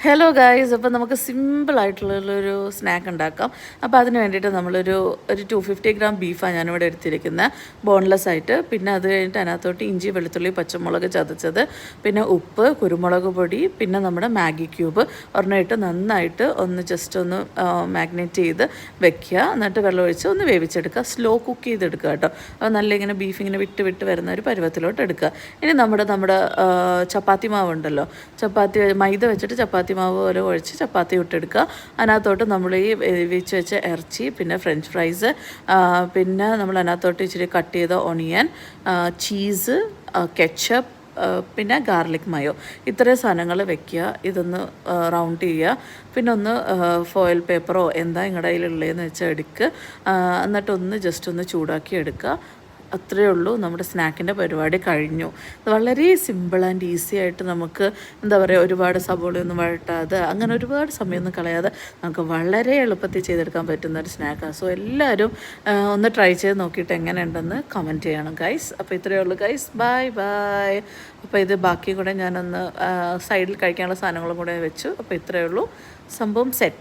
Hello guys, അപ്പോൾ നമുക്ക് സിമ്പിളായിട്ടുള്ളൊരു സ്നാക്ക് ഉണ്ടാക്കാം. അപ്പോൾ അതിന് വേണ്ടിയിട്ട് നമ്മളൊരു 250 ഗ്രാം ബീഫാണ് ഞാനിവിടെ എടുത്തിരിക്കുന്നത്, ബോൺലെസ് ആയിട്ട്. പിന്നെ അത് കഴിഞ്ഞിട്ട് അതിനകത്തോട്ട് ഇഞ്ചി, വെളുത്തുള്ളി, പച്ചമുളക് ചതച്ചത്, പിന്നെ ഉപ്പ്, കുരുമുളക് പൊടി, പിന്നെ നമ്മുടെ മാഗി ക്യൂബ് ഒരെണ്ണമായിട്ട് നന്നായിട്ട് ജസ്റ്റ് ഒന്ന് മാഗ്നേറ്റ് ചെയ്ത് വെക്കുക. എന്നിട്ട് വെള്ളമൊഴിച്ച് ഒന്ന് വേവിച്ചെടുക്കുക. സ്ലോ കുക്ക് ചെയ്തെടുക്കുക കേട്ടോ. അപ്പോൾ നല്ല ഇങ്ങനെ ബീഫ് ഇങ്ങനെ വിട്ട് വിട്ട് വരുന്ന ഒരു പരുവത്തിലോട്ട് എടുക്കുക. ഇനി നമ്മുടെ ചപ്പാത്തി മാവ് ഉണ്ടല്ലോ, മൈദ വെച്ചിട്ട് ചപ്പാത്തി മാവ് പോലെ കുഴച്ച് ചപ്പാത്തി ഇട്ടെടുക്കുക. അതിനകത്തോട്ട് നമ്മൾ ഈ വേവിച്ച് വെച്ച ഇറച്ചി, പിന്നെ ഫ്രഞ്ച് ഫ്രൈസ്, പിന്നെ നമ്മൾ അതിനകത്തോട്ട് ഇച്ചിരി കട്ട് ചെയ്ത ഒണിയൻ, ചീസ്, കെച്ചപ്പ്, പിന്നെ ഗാർലിക് മയോ, ഇത്രയും സാധനങ്ങൾ വെക്കുക. ഇതൊന്ന് റൗണ്ട് ചെയ്യുക. പിന്നെ ഒന്ന് ഫോയിൽ പേപ്പറോ എന്താ നിങ്ങളുടെ കയ്യിലുള്ളതെന്ന് വെച്ചാൽ എടുക്കുക. എന്നിട്ടൊന്ന് ജസ്റ്റ് ഒന്ന് ചൂടാക്കി എടുക്കുക. അത്രയേ ഉള്ളൂ, നമ്മുടെ സ്നാക്കിൻ്റെ പരിപാടി കഴിഞ്ഞു. വളരെ സിമ്പിൾ ആൻഡ് ഈസി ആയിട്ട് നമുക്ക് എന്താ പറയുക, ഒരുപാട് സബോളയൊന്നും വഴട്ടാതെ അങ്ങനെ ഒരുപാട് സമയമൊന്നും കളയാതെ നമുക്ക് വളരെ എളുപ്പത്തിൽ ചെയ്തെടുക്കാൻ പറ്റുന്ന ഒരു സ്നാക്കാണ്. സോ എല്ലാവരും ഒന്ന് ട്രൈ ചെയ്ത് നോക്കിയിട്ട് എങ്ങനെയുണ്ടെന്ന് കമൻറ്റ് ചെയ്യണം ഗൈസ്. അപ്പോൾ ഇത്രയേ ഉള്ളൂ ഗൈസ്, ബൈ ബൈ. അപ്പോൾ ഇത് ബാക്കി കൂടെ ഞാനൊന്ന് സൈഡിൽ കഴിക്കാനുള്ള സാധനങ്ങളും കൂടെ വെച്ചു. അപ്പോൾ ഇത്രയേ ഉള്ളൂ, സംഭവം സെറ്റ്.